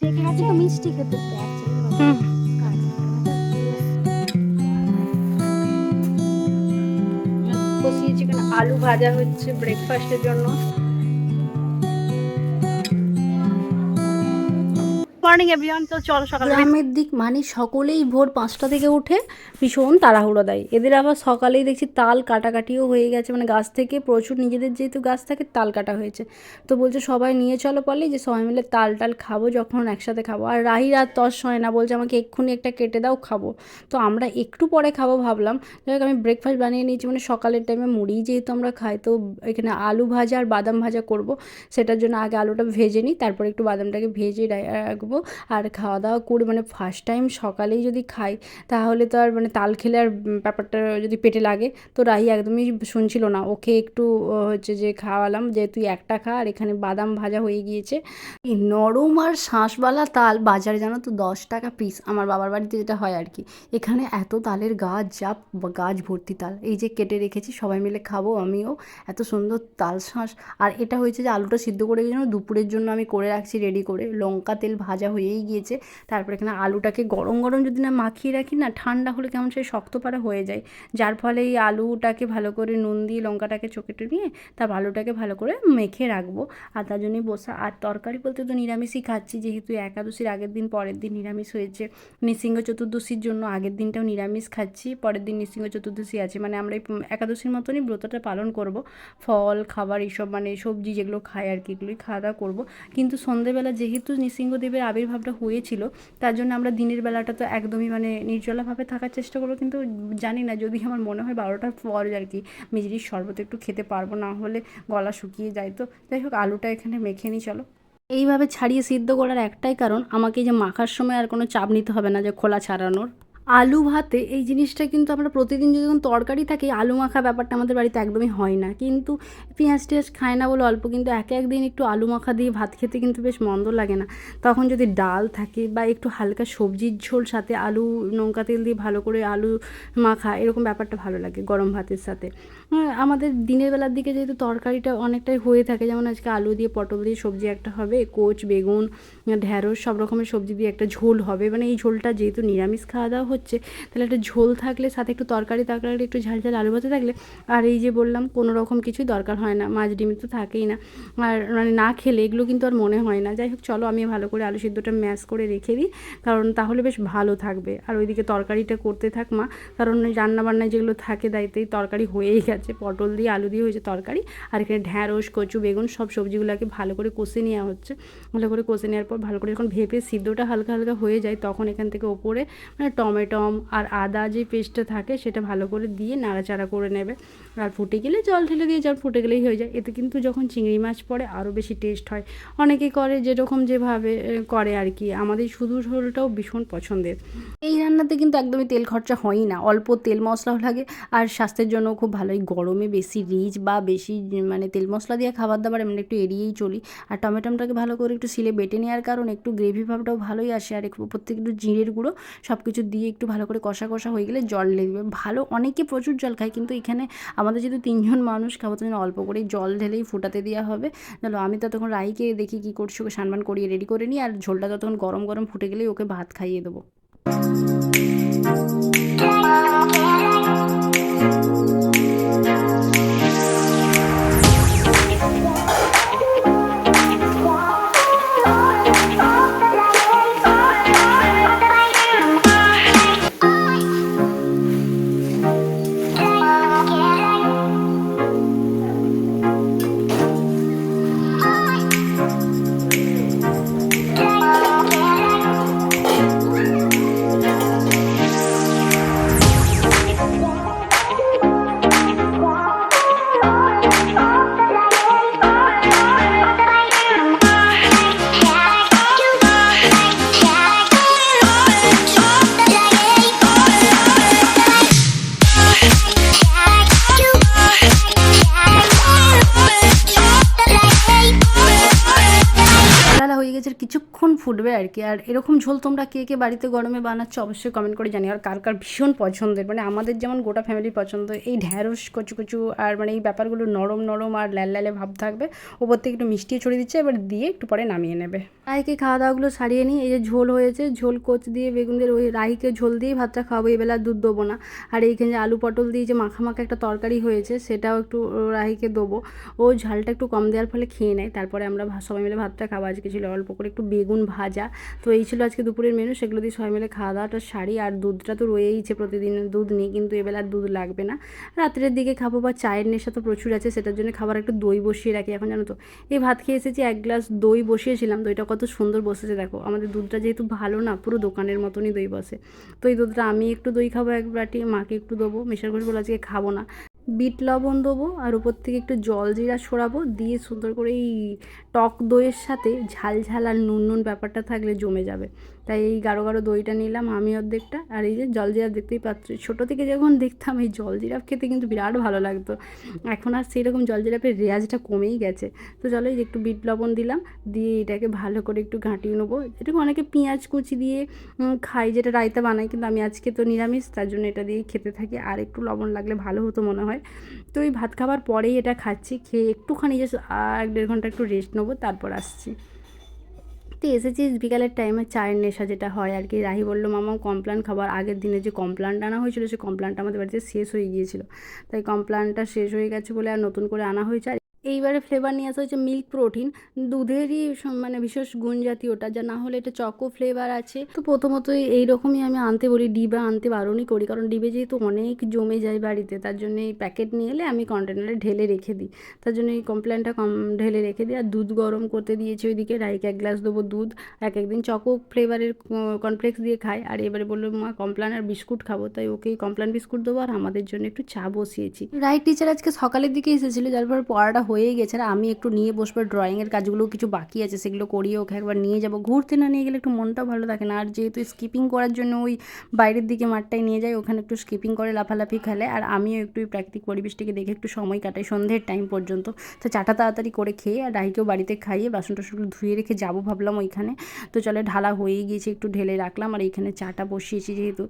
আজকে তো মিষ্টি খেতে হুম। বসিয়েছি এখানে আলু ভাজা হচ্ছে ব্রেকফাস্টের জন্য। মর্নিং এভরিওয়ান, তো চলো সকালবেলা। গ্রামের দিক মানে সকলেই ভোর 5টা থেকে উঠে ভীষণ তাড়াহুড়ো দেয়। এদের আবার সকালেই দেখছি তাল কাটাকাটিও হয়ে গেছে, মানে গাছ থেকে প্রচুর, নিজেদের যেহেতু গাছ থাকে তাল কাটা হয়েছে। তো বলছে সবাই নিয়ে চলো পারলে, যে সবাই মিলে তাল টাল খাবো, যখন একসাথে খাবো। আর রাহি রাত তস হয় না, বলছে আমাকে এক্ষুনি একটা কেটে দাও, খাবো। তো আমরা একটু পরে খাবো ভাবলাম। যাই হোক আমি ব্রেকফাস্ট বানিয়ে নিয়েছি, মানে সকালের টাইমে মুড়ি যেহেতু আমরা খাই, তো এখানে আলু ভাজা আর বাদাম ভাজা করব। সেটার জন্য আগে আলুটা ভেজে নিই, তারপরে একটু বাদামটাকে ভেজে রাখবো। আর খাওয়া দাওয়া করে মানে ফার্স্ট টাইম সকালেই যদি খাই, তাহলে তো আর মানে তাল খেলে আর ব্যাপারটা যদি পেটে লাগে, তো রাহি একদমই শুনছিল না। ওকে একটু হচ্ছে যে খাওয়ালাম, যে তুই একটা খা, আর এখানে বাদাম ভাজা হয়ে গিয়েছে। এই নরম আর শাঁসওয়ালা তাল বাজারে জানো তো 10 টাকা পিস, আমার বাবার বাড়িতে যেটা হয় আর কি। এখানে এত তালের গাছ, যা গাছ ভর্তি তাল, এই যে কেটে রেখেছি, সবাই মিলে খাবো, আমিও। এত সুন্দর তাল শাঁস। আর এটা হয়েছে যে আলুটা সিদ্ধ করে যেন দুপুরের জন্য আমি করে রাখছি রেডি করে, লঙ্কা তেল ভাজা হয়েই গিয়েছে। তারপরে এখানে আলুটাকে গরম গরম যদি না মাখিয়ে রাখি না, ঠান্ডা হলে কেমন সেই শক্ত পাড়া হয়ে যায়, যার ফলে এই আলুটাকে ভালো করে নুন দিয়ে লঙ্কাটাকে চোখেটে নিয়ে তারপর আলুটাকে ভালো করে মেখে রাখবো। আর তার জন্যই বসা। আর তরকারি বলতে তো নিরামিষই খাচ্ছি, যেহেতু একাদশীর আগের দিন পরের দিন নিরামিষ হয়েছে। নৃসিংহ চতুর্দশীর জন্য আগের দিনটাও নিরামিষ খাচ্ছি, পরের দিন নৃসিংহ চতুর্দশী আছে, মানে আমরা এই একাদশীর মতনই ব্রতটা পালন করব। ফল খাবার এইসব মানে সবজি যেগুলো খাই আর কি, এগুলোই খাওয়া দাওয়া করবো। কিন্তু সন্ধেবেলা যেহেতু নৃসিংহদেবের আবির্ভাবটা হয়েছিল, তার জন্য আমরা দিনের বেলাটা তো একদমই মানে নির্জলাভাবে থাকার চেষ্টা করবো। কিন্তু জানি না, যদি আমার মনে হয় 12টার পর আর কি মিজরির শরবত একটু খেতে পারবো, না হলে গলা শুকিয়ে যায়। তো যাই হোক আলুটা এখানে মেখে নিই চলো। এইভাবে ছাড়িয়ে সিদ্ধ করার একটাই কারণ, আমাকে যে মাখার সময় আর কোনো চাপ নিতে হবে না যে খোলা ছাড়ানোর। আলু ভাতে এই জিনিসটা কিন্তু আমরা প্রতিদিন যদি যখন তরকারি থাকে, আলু মাখা ব্যাপারটা আমাদের বাড়িতে একদমই হয় না। কিন্তু পেঁয়াজ টেঁয়াজ খায় না বলে অল্প, কিন্তু এক দিন একটু আলু মাখা দিয়ে ভাত খেতে কিন্তু বেশ মন্দ লাগে না। তখন যদি ডাল থাকে বা একটু হালকা সবজির ঝোল, সাথে আলু লঙ্কা তেল দিয়ে ভালো করে আলু মাখা, এরকম ব্যাপারটা ভালো লাগে গরম ভাতের সাথে। আমাদের দিনের বেলার দিকে যেহেতু তরকারিটা অনেকটাই হয়ে থাকে, যেমন আজকে আলু দিয়ে পটল দিয়ে সবজি একটা হবে, কোচ বেগুন ঢ্যাঁড়স সব রকমের সবজি দিয়ে একটা ঝোল হবে। মানে এই ঝোলটা যেহেতু নিরামিষ খাওয়া দাওয়া হচ্ছে, তাহলে একটা ঝোল থাকলে, সাথে একটু তরকারি একটু ঝাল ঝাল আলু ভাজা থাকলে, আর এই যে বললাম কোনো রকম কিছুই দরকার হয় না, মাছ ডিম তো থাকেই না। আর মানে না খেলে এগুলো কিন্তু আর মনে হয় না। যাই হোক চলো, আমি ভালো করে আলু সিদ্ধটা ম্যাশ করে রেখে দিই, কারণ তাহলে বেশ ভালো থাকবে। আর ওইদিকে তরকারিটা করতে থাক মা, কারণ রান্নাবান্নায় যেগুলো থাকে দায়িত্বেই তরকারি হয়েই গেছে, পটল দিয়ে আলু দিয়ে হয়েছে তরকারি। আর এখানে ঢ্যাঁড়স কচু বেগুন সব সবজিগুলোকে ভালো করে কষে নেওয়া হচ্ছে। ভালো করে কষে নেওয়ার পর ভালো করে যখন ভেপে সিদ্ধটা হালকা হালকা হয়ে যায়, তখন এখান থেকে ওপরে মানে টমেটম আর আদা যে পেস্টটা থাকে সেটা ভালো করে দিয়ে নাড়াচাড়া করে নেবে। আর ফুটে গেলে জল ঢেলে দিয়ে জল ফুটে গেলেই হয়ে যায়। এতে কিন্তু যখন চিংড়ি মাছ পড়ে আরও বেশি টেস্ট হয়। অনেকে করে যেরকম যেভাবে করে আর কি, আমাদের শুধু ঝোলটাও ভীষণ পছন্দের। এই রান্নাতে কিন্তু একদমই তেল খরচা হয়ই না, অল্প তেল মশলাও লাগে। আর স্বাস্থ্যের জন্য খুব ভালোই, গরমে বেশি রিচ বা বেশি মানে তেল মশলা দিয়ে খাবার দাবার আমরা একটু এড়িয়েই চলি। আর টমেটোটাকে ভালো করে একটু শিলে বেটে নেওয়ার কারণে একটু গ্রেভি ভাবটাও ভালোই আসে। আর একটু উপর থেকে একটু জিরের গুঁড়ো সব কিছু দিয়ে একটু ভালো করে কষা কষা হয়ে গেলে জল ঢেলে দেবে। ভালো, অনেকে প্রচুর জল খায়, কিন্তু এখানে আমাদের যেহেতু 3জন মানুষ খাবো, তার জন্য অল্প করেই জল ঢেলেই ফুটাতে দেওয়া হবে। চলো আমি ততক্ষণ রাইকে দেখি কী করছি, ওকে স্নান করিয়ে রেডি করে নিই, আর ঝোলটা ততক্ষণ গরম গরম ফুটে গেলেই ওকে ভাত খাইয়ে দেবো। করবে আর কি। আর এরকম ঝোল তোমরা কে কে বাড়িতে গরমে বানাচ্ছ অবশ্যই কমেন্ট করে জানিও। আর কার কার ভীষণ পছন্দের, মানে আমাদের যেমন গোটা ফ্যামিলির পছন্দ এই ঢ্যাঁড়স কচু কচু, আর মানে এই ব্যাপারগুলো নরম নরম আর ল্যালে ভাব থাকবে, ওপর থেকে একটু মিষ্টিও ছড়িয়ে দিচ্ছে, এবার দিয়ে একটু পরে নামিয়ে নেবে। রাহিকে খাওয়া দাওয়াগুলো সারিয়ে নিই। এই যে ঝোল হয়েছে, ঝোল কোচ দিয়ে বেগুন দিয়ে, ওই রাহিকে ঝোল দিয়েই ভাতটা খাওয়াবো, এবেলা দুধ দেবো না। আর এইখানে যে আলু পটল দিয়ে যে মাখা মাখা একটা তরকারি হয়েছে সেটাও একটু রাহিকে দেবো, ও ঝালটা একটু কম দেওয়ার ফলে খেয়ে নেয়। তারপরে আমরা সবাই মিলে ভাতটা খাওয়া। আজকে ছিল অল্প করে একটু বেগুন ভাজা, তো এই ছিল আজকে দুপুরের মেনু, সেগুলো দিয়ে সবাই মিলে খাওয়া দাওয়াটা সারি। আর দুধটা তো রয়েইছে, প্রতিদিন দুধ নিই, কিন্তু এবেলা দুধ লাগবে না, রাত্রের দিকে খাবো। বা চায়ের নেশা তো প্রচুর আছে, সেটার জন্য খাবার একটু দই বসিয়ে রাখি। এখন জানো তো এই ভাত খেয়ে এসেছি, 1 গ্লাস দই বসিয়েছিলাম, দইটা কত সুন্দর বসেছে দেখো। আমাদের দুধটা যেহেতু ভালো না, পুরো দোকানের মতনই দই বসে। তো এই দুধটা আমি একটু দই খাবো 1 বাটি, মাকে একটু দেবো। মেশার ঘোষ বলে আজকে খাবো না, বিট লবণ দেবো আর উপর থেকে একটু জল জিরা ছড়াবো, দিয়ে সুন্দর করে এই টক দইয়ের সাথে ঝাল ঝাল আর নুন নুন ব্যাপারটা থাকলে জমে যাবে। তাই এই গাঢ় গাঢ় দইটা নিলাম আমি অর্ধেকটা। আর এই যে জল জিরা দেখতেই পাচ্ছি, ছোটো থেকে যখন দেখতাম এই জল জিরাফ খেতে কিন্তু বিরাট ভালো লাগতো। এখন আর সেরকম জল জিরাফের রেওয়াজটা কমেই গেছে। তো চলো এই যে একটু বিট লবণ দিলাম, দিয়ে এটাকে ভালো করে একটু ঘাঁটিয়ে নেবো। এটাকে অনেকে পেঁয়াজ কুচি দিয়ে খাই, যেটা রায়তা বানাই, কিন্তু আমি আজকে তো নিরামিষ, তার জন্য এটা দিয়েই খেতে থাকি। আর একটু লবণ লাগলে ভালো হতো মনে হয়। তো এই ভাত খাবার পরেই এটা খাচ্ছি, খেয়ে একটুখানি জাস্ট 1-1.5 ঘন্টা একটু রেস্ট নেবো, তারপর আসছি। তো এসেছি বিকালের টাইমে, চায়ের নেশা যেটা হয় আর কি। রাহি বললো মামা কমপ্লান খাবার। আগের দিনে যে কমপ্লানটা আনা হয়েছিল, সেই কমপ্লানটা আমাদের বাড়িতে শেষ হয়ে গিয়েছিল, তাই কমপ্লানটা শেষ হয়ে গেছে বলে আর নতুন করে আনা হয়েছে। আর এইবারে ফ্লেভার নিয়ে আসা হয়েছে মিল্ক প্রোটিন, দুধেরই মানে বিশেষ গুণ জাতীয়টা, যা না হলে এটা চকো ফ্লেভার আছে। তো প্রথমতই এইরকমই আমি আনতে বলি, ডিবা আনতে বারণই করি, কারণ ডিবে যেহেতু অনেক জমে যায় বাড়িতে, তার জন্য এই প্যাকেট নিয়ে এলে আমি কন্টেনারে ঢেলে রেখে দিই। তার জন্য এই কমপ্লেনটা ঢেলে রেখে দিই। আর দুধ গরম করতে দিয়েছি ওইদিকে, রাইকে 1 গ্লাস দেবো দুধ। এক একদিন চকো ফ্লেভারের কর্নফ্লেক্স দিয়ে খাই, আর এবারে বললো মা কমপ্লান আর বিস্কুট খাবো, তাই ওকেই কমপ্লান বিস্কুট দেবো। আর আমাদের জন্য একটু চা বসিয়েছি। রাইট টিচার আজকে সকালের দিকে এসেছিলো, যার পর পড়াটা হয়েই গেছে। আর আমি একটু নিয়ে বসবো, ড্রয়িংয়ের কাজগুলো কিছু বাকি আছে, সেগুলো করিয়ে ওকে একবার নিয়ে যাবো। ঘুরতে না নিয়ে গেলে একটু মনটাও ভালো থাকে না। আর যেহেতু স্কিপিং করার জন্য ওই বাইরের দিকে মাঠটায় নিয়ে যাই, ওখানে একটু স্কিপিং করে লাফালাফি খেলে, আর আমিও একটু প্রাকৃতিক পরিবেশটিকে দেখে একটু সময় কাটাই সন্ধ্যের টাইম পর্যন্ত। তো চাটা তাড়াতাড়ি করে খেয়ে আর রাহিকেও বাড়িতে খাইয়ে বাসন টাসনগুলো ধুয়ে রেখে যাবো ভাবলাম ওইখানে। তো চলে ঢালা হয়েই গিয়েছে, একটু ঢেলে রাখলাম। আর এইখানে চাটা বসিয়েছি, যেহেতু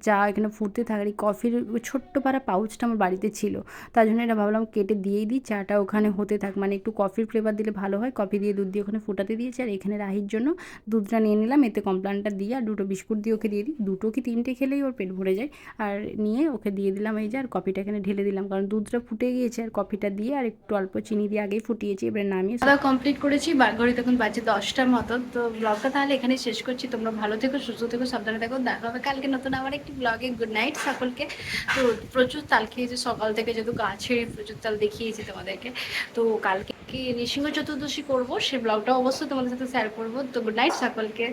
চা এখানে ফুটতে থাকার, এই কফির ছোট্ট পাড়া পাউচটা আমার বাড়িতে ছিল, তার জন্য এটা ভাবলাম কেটে দিয়েই দিই, চাটা ওখানে হতে থাক। মানে একটু কফির ফ্লেভার দিলে ভালো হয়, কফি দিয়ে দুধ দিয়ে ওখানে ফুটাতে দিয়েছি। আর এখানে রাহির জন্য দুধটা নিয়ে নিলাম, এতে কমপ্লানটা দিয়ে আর 2টো বিস্কুট দিয়ে ওকে দিয়ে দিই। 2টো কি 3টে খেলেই ওর পেট ভরে যায়। আর নিয়ে ওকে দিয়ে দিলাম এই যে, আর কফিটা এখানে ঢেলে দিলাম, কারণ দুধটা ফুটে গিয়েছে। আর কফিটা দিয়ে আর একটু অল্প চিনি দিয়ে আগেই ফুটিয়েছি, এবারে নামিয়ে খাওয়া কমপ্লিট করেছি। ঘড়ি তখন বাজে 10টার মতো। তো ব্লগটা তাহলে এখানেই শেষ করছি। তোমরা ভালো থেকো, সুস্থ থেকো, সাবধানে থেকো। দেখা হবে কালকে নতুন আবার একটি ব্লগে। গুড নাইট সকলকে। তো প্রচুর তাল খেয়েছি সকাল থেকে, যেহেতু গাছের প্রচুর তাল দেখিয়েছি তোমাদেরকে। তো কালকে নৃসিংহ চতুর্দশী করবো, সেই ব্লগটা অবশ্যই তোমাদের সাথে শেয়ার করবো। তো গুড নাইট সকলকে।